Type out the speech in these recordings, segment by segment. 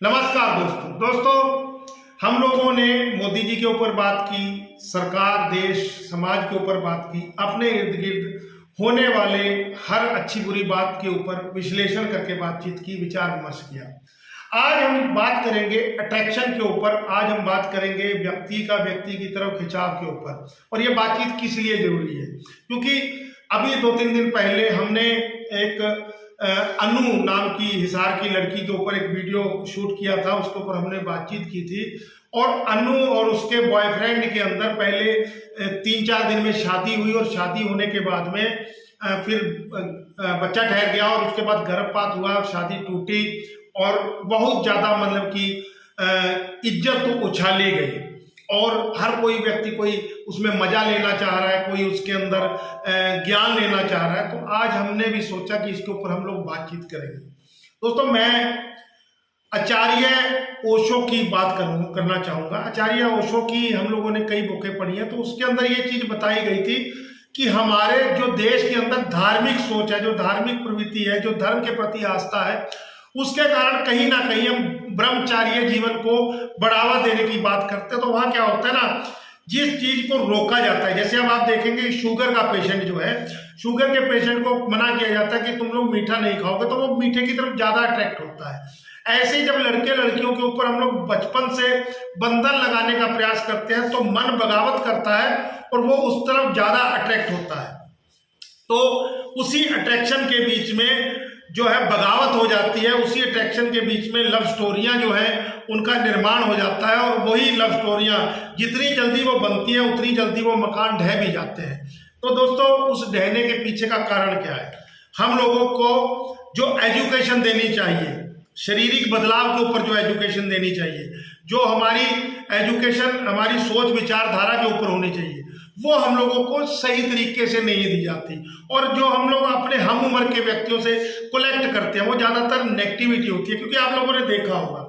नमस्कार दोस्तों हम लोगों ने मोदी जी के ऊपर बात की, सरकार, देश, समाज के ऊपर बात की, अपने इर्द गिर्द होने वाले हर अच्छी बुरी बात के ऊपर विश्लेषण करके बातचीत की, विचार विमर्श किया। आज हम बात करेंगे अट्रैक्शन के ऊपर। आज हम बात करेंगे व्यक्ति की तरफ खिंचाव के ऊपर। और ये बातचीत किस लिए जरूरी है? क्योंकि अभी 2-3 दिन पहले हमने एक अनु नाम की हिसार की लड़की के ऊपर एक वीडियो शूट किया था, उसके ऊपर हमने बातचीत की थी। और अनु और उसके बॉयफ्रेंड के अंदर पहले 3-4 दिन में शादी हुई और शादी होने के बाद में फिर बच्चा ठहर गया और उसके बाद गर्भपात हुआ, शादी टूटी और बहुत ज्यादा मतलब कि इज्जत तो उछाली गई और हर कोई व्यक्ति कोई उसमें मजा लेना चाह रहा है, कोई उसके अंदर ज्ञान लेना चाह रहा है। तो आज हमने भी सोचा कि इसके ऊपर हम लोग बातचीत करेंगे। दोस्तों, मैं आचार्य ओशो की बात करना चाहूंगा। आचार्य ओशो की हम लोगों ने कई बुकें पढ़ी हैं, तो उसके अंदर ये चीज बताई गई थी कि हमारे जो देश के अंदर धार्मिक सोच है, जो धार्मिक प्रवृत्ति है, जो धर्म के प्रति आस्था है, उसके कारण कहीं ना कहीं हम ब्रह्मचार्य जीवन को बढ़ावा देने की बात करते हैं। तो वहां क्या होता है ना, जिस चीज को रोका जाता है, जैसे अब आप देखेंगे शुगर का पेशेंट जो है, शुगर के पेशेंट को मना किया जाता है कि तुम लोग मीठा नहीं खाओगे, तो वो मीठे की तरफ ज्यादा अट्रैक्ट होता है। ऐसे ही जब लड़के लड़कियों के ऊपर हम लोग बचपन से बंधन लगाने का प्रयास करते हैं तो मन बगावत करता है और वो उस तरफ ज्यादा अट्रैक्ट होता है। तो उसी अट्रैक्शन के बीच में जो है बगावत हो जाती है, उसी अट्रैक्शन के बीच में लव स्टोरियां जो है उनका निर्माण हो जाता है। और वही लव स्टोरियां जितनी जल्दी वो बनती है उतनी जल्दी वो मकान ढह भी जाते हैं। तो दोस्तों, उस ढहने के पीछे का कारण क्या है? हम लोगों को जो एजुकेशन देनी चाहिए, शारीरिक बदलाव के ऊपर जो एजुकेशन देनी चाहिए, जो हमारी एजुकेशन हमारी सोच विचारधारा के ऊपर होनी चाहिए, वो हम लोगों को सही तरीके से नहीं दी जाती। और जो हम लोग अपने हम उम्र के व्यक्तियों से कलेक्ट करते हैं वो ज्यादातर नेगेटिविटी होती है। क्योंकि आप लोगों ने देखा होगा,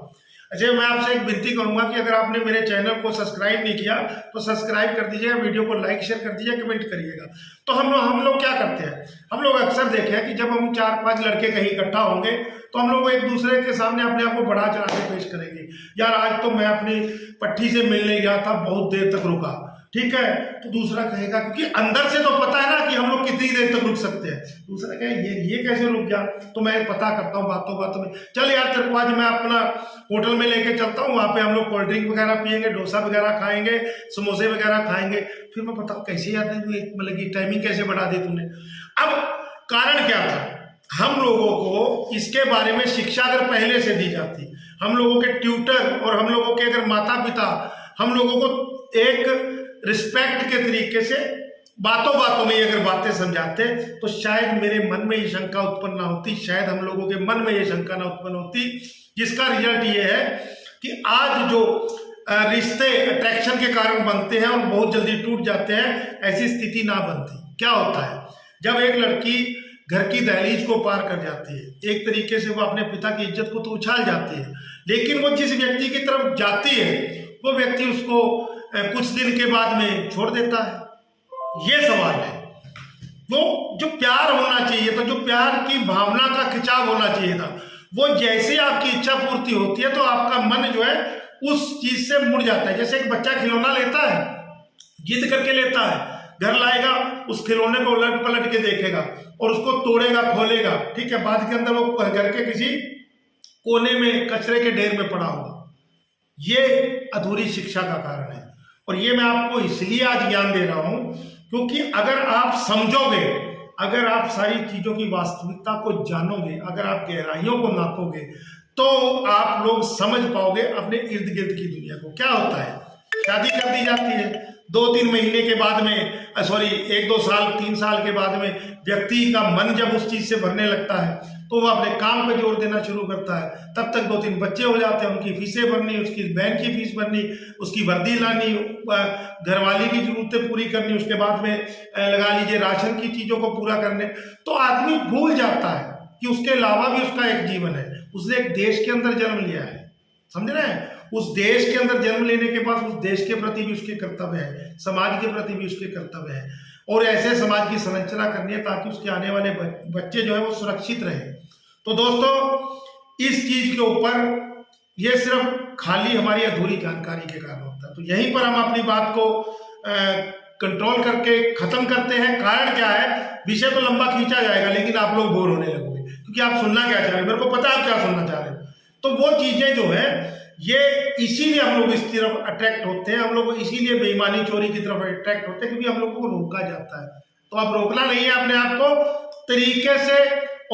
अच्छा, मैं आपसे एक विनती करूंगा कि अगर आपने मेरे चैनल को सब्सक्राइब नहीं किया तो सब्सक्राइब कर दीजिएगा, वीडियो को लाइक शेयर कर दीजिएगा, कमेंट करिएगा। तो हम लोग क्या करते हैं, हम लोग अक्सर देखे हैं कि जब हम 4-5 लड़के कहीं इकट्ठा होंगे तो हम लोग एक दूसरे के सामने अपने आप को बढ़ा चढ़ा के पेश करेंगे। यार, आज तो मैं अपनी पट्टी से मिलने गया था, बहुत देर तक रुका, ठीक है। तो दूसरा कहेगा, क्योंकि अंदर से तो पता है ना कि हम लोग कितनी देर तक रुक सकते हैं। दूसरा कहे ये कैसे रुक गया, तो मैं पता करता हूँ बातों बातों में, चल यार तेरे को आज मैं अपना होटल में लेके चलता हूँ, वहां पे हम लोग कोल्ड ड्रिंक वगैरह पियेंगे, डोसा वगैरह खाएंगे, समोसे वगैरह खाएंगे। फिर मैं बताऊँ कैसे याद है, मतलब की टाइमिंग कैसे बढ़ा दी तूने। अब कारण क्या था? हम लोगों को इसके बारे में शिक्षा अगर पहले से दी जाती, हम लोगों के ट्यूटर और हम लोगों के अगर माता पिता हम लोगों को एक रिस्पेक्ट के तरीके से बातों बातों में अगर बातें समझाते तो शायद मेरे मन में ये शंका उत्पन्न ना होती, शायद हम लोगों के मन में ये शंका ना उत्पन्न होती। जिसका रिजल्ट ये है कि आज जो रिश्ते अट्रैक्शन के कारण बनते हैं और बहुत जल्दी टूट जाते हैं, ऐसी स्थिति ना बनती। क्या होता है, जब एक लड़की घर की दहलीज को पार कर जाती है, एक तरीके से वो अपने पिता की इज्जत को तो उछाल जाती है, लेकिन वो जिस व्यक्ति की तरफ जाती है वो व्यक्ति उसको कुछ दिन के बाद में छोड़ देता है। ये सवाल है। वो जो प्यार होना चाहिए था, जो प्यार की भावना का खिंचाव होना चाहिए था, वो जैसे आपकी इच्छा पूर्ति होती है तो आपका मन जो है उस चीज से मुड़ जाता है। जैसे एक बच्चा खिलौना लेता है, जिद करके लेता है, घर लाएगा, उस खिलौने को उलट पलट के देखेगा और उसको तोड़ेगा, खोलेगा, ठीक है, बाद के अंदर वो घर के किसी कोने में कचरे के ढेर में पड़ा होगा। ये अधूरी शिक्षा का कारण है। और ये मैं आपको इसलिए आज ज्ञान दे रहा हूं क्योंकि अगर आप समझोगे, अगर आप सारी चीजों की वास्तविकता को जानोगे, अगर आप गहराइयों को नापोगे, तो आप लोग समझ पाओगे अपने इर्द गिर्द की दुनिया को। क्या होता है, शादी कर दी जाती है, 2-3 महीने के बाद में, सॉरी 1-2 साल 3 साल के बाद में व्यक्ति का मन जब उस चीज से भरने लगता है तो वो अपने काम पे जोर देना शुरू करता है। तब तक 2-3 बच्चे हो जाते हैं, उनकी फीसें भरनी, उसकी बहन की फीस भरनी, उसकी वर्दी लानी, घरवाली की जरूरतें पूरी करनी, उसके बाद में लगा लीजिए राशन की चीजों को पूरा करने। तो आदमी भूल जाता है कि उसके अलावा भी उसका एक जीवन है। उसने एक देश के अंदर जन्म लिया है, समझ रहे हैं? उस देश के अंदर जन्म लेने के बाद उस देश के प्रति भी उसके कर्तव्य है, समाज के प्रति भी उसके कर्तव्य है, और ऐसे समाज की संरचना करनी है ताकि उसके आने वाले बच्चे जो है वो सुरक्षित रहे। तो दोस्तों, इस चीज के ऊपर ये सिर्फ खाली हमारी अधूरी जानकारी के कारण होता है। तो यहीं पर हम अपनी बात को कंट्रोल करके खत्म करते हैं। कारण क्या है, विषय तो लंबा खींचा जाएगा लेकिन आप लोग बोर होने लगोगे, क्योंकि आप सुनना क्या चाह रहे हो, मेरे को पता है आप क्या सुनना चाह रहे हो। तो वो चीजें जो है ये इसीलिए हम लोग इस तरफ अट्रैक्ट होते हैं, हम लोग इसीलिए बेईमानी चोरी की तरफ अट्रैक्ट होते हैं, क्योंकि हम लोगों को रोका जाता है। तो आप रोकना नहीं है अपने आप को तरीके से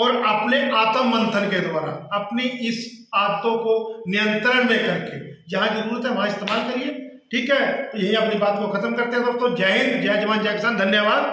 और अपने आत्म मंथन के द्वारा अपनी इस आदतों को नियंत्रण में करके जहां जरूरत है वहां इस्तेमाल करिए। ठीक है, तो यही अपनी बात को खत्म करते हैं दोस्तों। जय हिंद, जय जवान, जय किसान, धन्यवाद।